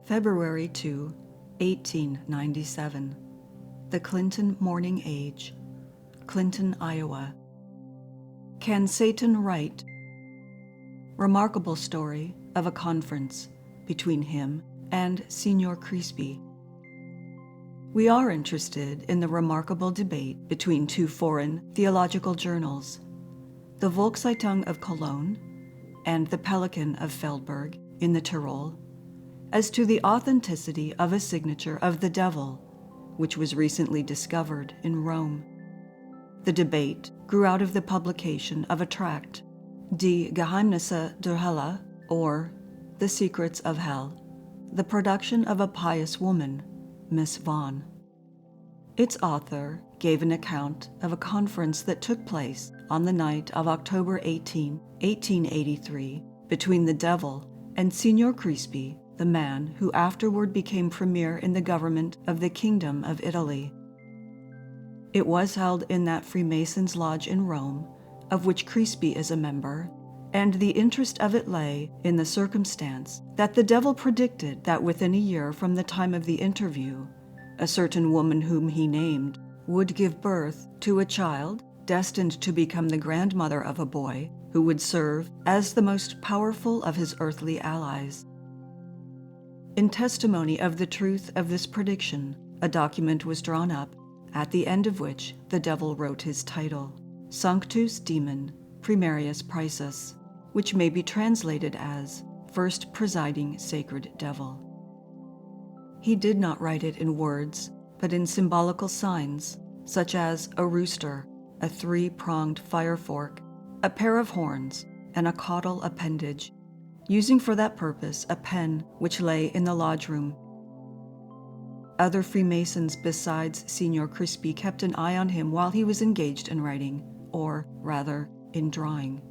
February 2, 1897. The Clinton Morning Age, Clinton, Iowa. Can Satan write? Remarkable story of a conference between him and Signor Crispi. We are interested in the remarkable debate between two foreign theological journals, the Volkszeitung of Cologne and the Pelican of Feldberg in the Tyrol, as to the authenticity of a signature of the devil, which was recently discovered in Rome. The debate grew out of the publication of a tract, Die Geheimnisse der Hölle, or The Secrets of Hell, the production of a pious woman, Miss Vaughan. Its author gave an account of a conference that took place on the night of October 18, 1883, between the devil and Signor Crispi, the man who afterward became premier in the government of the Kingdom of Italy. It was held in that Freemasons' lodge in Rome, of which Crispi is a member, and the interest of it lay in the circumstance that the devil predicted that within a year from the time of the interview, a certain woman whom he named would give birth to a child destined to become the grandmother of a boy who would serve as the most powerful of his earthly allies. In testimony of the truth of this prediction, a document was drawn up, at the end of which the devil wrote his title, Sanctus Demon Primarius Prisus, which may be translated as First Presiding Sacred Devil. He did not write it in words, but in symbolical signs, such as a rooster, a three-pronged fire fork, a pair of horns, and a caudal appendage, using for that purpose a pen which lay in the lodge room. Other Freemasons besides Signor Crispi kept an eye on him while he was engaged in writing, or rather, in drawing.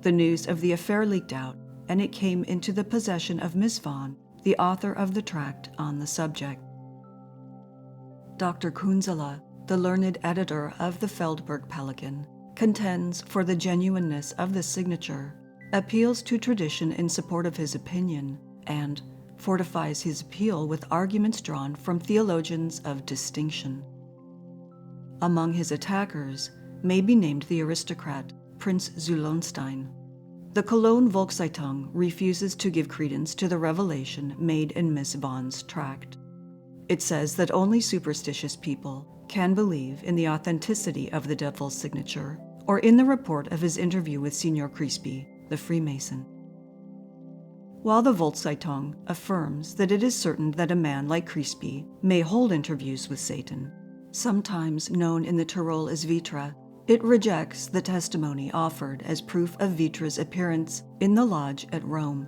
The news of the affair leaked out, and it came into the possession of Miss Vaughan, the author of the tract on the subject. Dr. Kunzela, the learned editor of the Feldberg Pelican, contends for the genuineness of the signature, appeals to tradition in support of his opinion, and fortifies his appeal with arguments drawn from theologians of distinction. Among his attackers may be named the aristocrat Prince zu Lohnstein. The Cologne Volkszeitung refuses to give credence to the revelation made in Miss Vaughan's tract. It says that only superstitious people can believe in the authenticity of the devil's signature or in the report of his interview with Signor Crispi, the Freemason. While the Volkszeitung affirms that it is certain that a man like Crispi may hold interviews with Satan, sometimes known in the Tyrol as Vitra, it rejects the testimony offered as proof of Vitra's appearance in the lodge at Rome.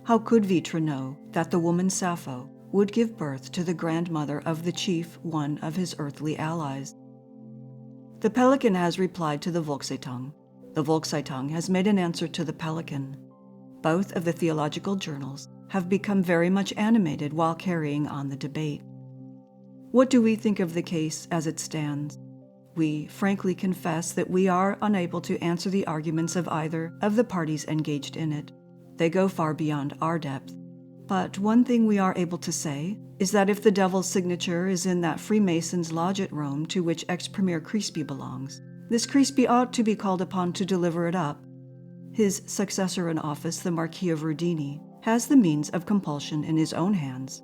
How could Vitra know that the woman Sappho would give birth to the grandmother of the chief one of his earthly allies? The Pelican has replied to the Volkszeitung. The Volkszeitung has made an answer to the Pelican. Both of the theological journals have become very much animated while carrying on the debate. What do we think of the case as it stands? We frankly confess that we are unable to answer the arguments of either of the parties engaged in it. They go far beyond our depth. But one thing we are able to say is that if the devil's signature is in that Freemasons' lodge at Rome to which ex-Premier Crispi belongs, this Crispi ought to be called upon to deliver it up. His successor in office, the Marquis of Rudini, has the means of compulsion in his own hands.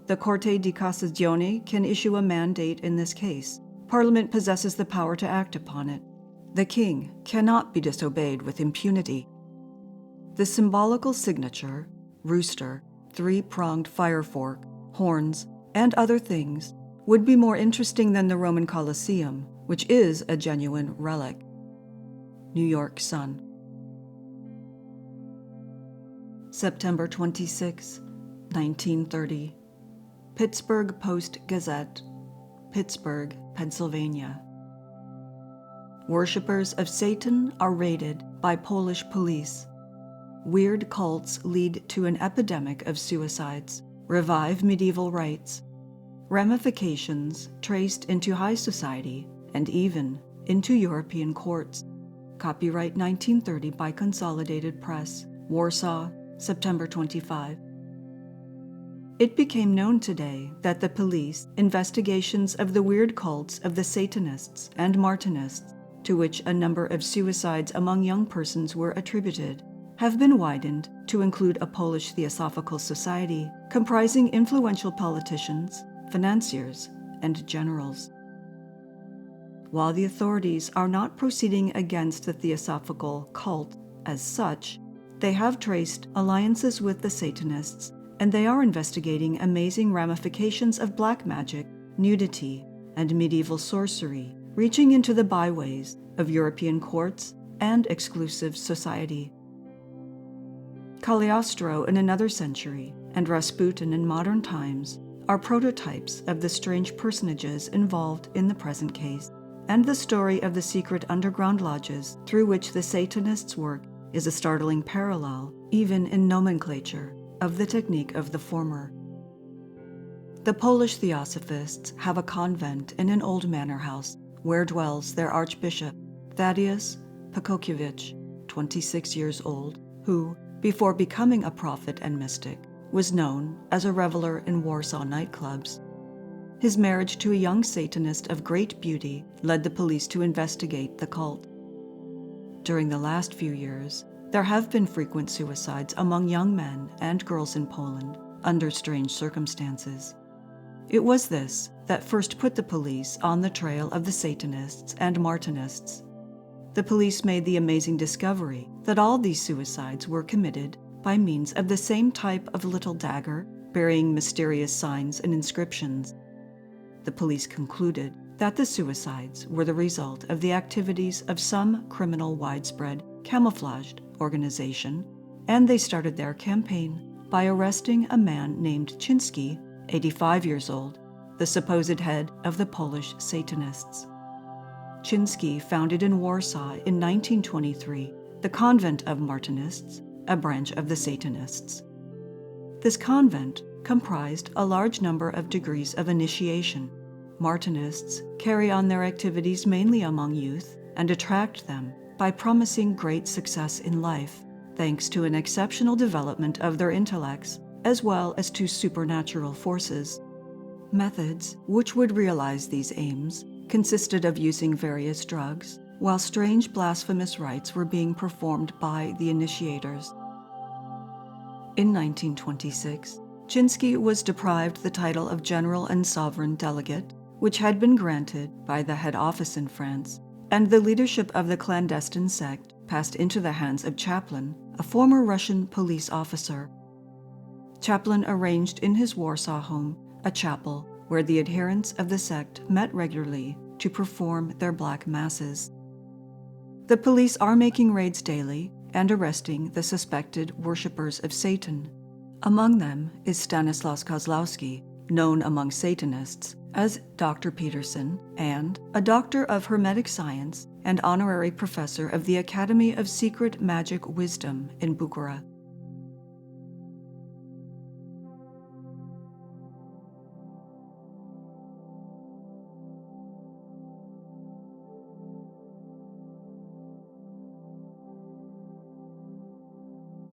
The Corte di Cassazione can issue a mandate in this case. Parliament possesses the power to act upon it. The king cannot be disobeyed with impunity. The symbolical signature, rooster, three-pronged fire fork, horns, and other things would be more interesting than the Roman Colosseum, which is a genuine relic. New York Sun. September 26, 1930. Pittsburgh Post-Gazette, Pittsburgh, Pennsylvania. Worshippers of Satan are raided by Polish police. Weird cults lead to an epidemic of suicides. Revive medieval rites. Ramifications traced into high society and even into European courts. Copyright 1930 by Consolidated Press, Warsaw, September 25. It became known today that the police investigations of the weird cults of the Satanists and Martinists, to which a number of suicides among young persons were attributed, have been widened to include a Polish Theosophical Society comprising influential politicians, financiers, and generals. While the authorities are not proceeding against the Theosophical cult as such, they have traced alliances with the Satanists, and they are investigating amazing ramifications of black magic, nudity, and medieval sorcery, reaching into the byways of European courts and exclusive society. Cagliostro in another century and Rasputin in modern times are prototypes of the strange personages involved in the present case, and the story of the secret underground lodges through which the Satanists work is a startling parallel, even in nomenclature, of the technique of the former. The Polish Theosophists have a convent in an old manor house where dwells their Archbishop, Thaddeus Pakokiewicz, 26 years old, who, before becoming a prophet and mystic, was known as a reveler in Warsaw nightclubs. His marriage to a young Satanist of great beauty led the police to investigate the cult. During the last few years, there have been frequent suicides among young men and girls in Poland under strange circumstances. It was this that first put the police on the trail of the Satanists and Martinists. The police made the amazing discovery that all these suicides were committed by means of the same type of little dagger bearing mysterious signs and inscriptions. The police concluded that the suicides were the result of the activities of some criminal widespread camouflaged organization, and they started their campaign by arresting a man named Chiński, 85 years old, the supposed head of the Polish Satanists. Chiński founded in Warsaw in 1923 the Convent of Martinists, a branch of the Satanists. This convent comprised a large number of degrees of initiation. Martinists carry on their activities mainly among youth and attract them by promising great success in life, thanks to an exceptional development of their intellects, as well as to supernatural forces. Methods which would realize these aims consisted of using various drugs, while strange blasphemous rites were being performed by the initiators. In 1926, Chiński was deprived the title of General and Sovereign Delegate, which had been granted by the head office in France, and the leadership of the clandestine sect passed into the hands of Chaplin, a former Russian police officer. Chaplin arranged in his Warsaw home a chapel where the adherents of the sect met regularly to perform their black masses. The police are making raids daily and arresting the suspected worshippers of Satan. Among them is Stanislaus Kozlowski, known among Satanists as Dr. Peterson, and a doctor of Hermetic Science and honorary professor of the Academy of Secret Magic Wisdom in Bucharest.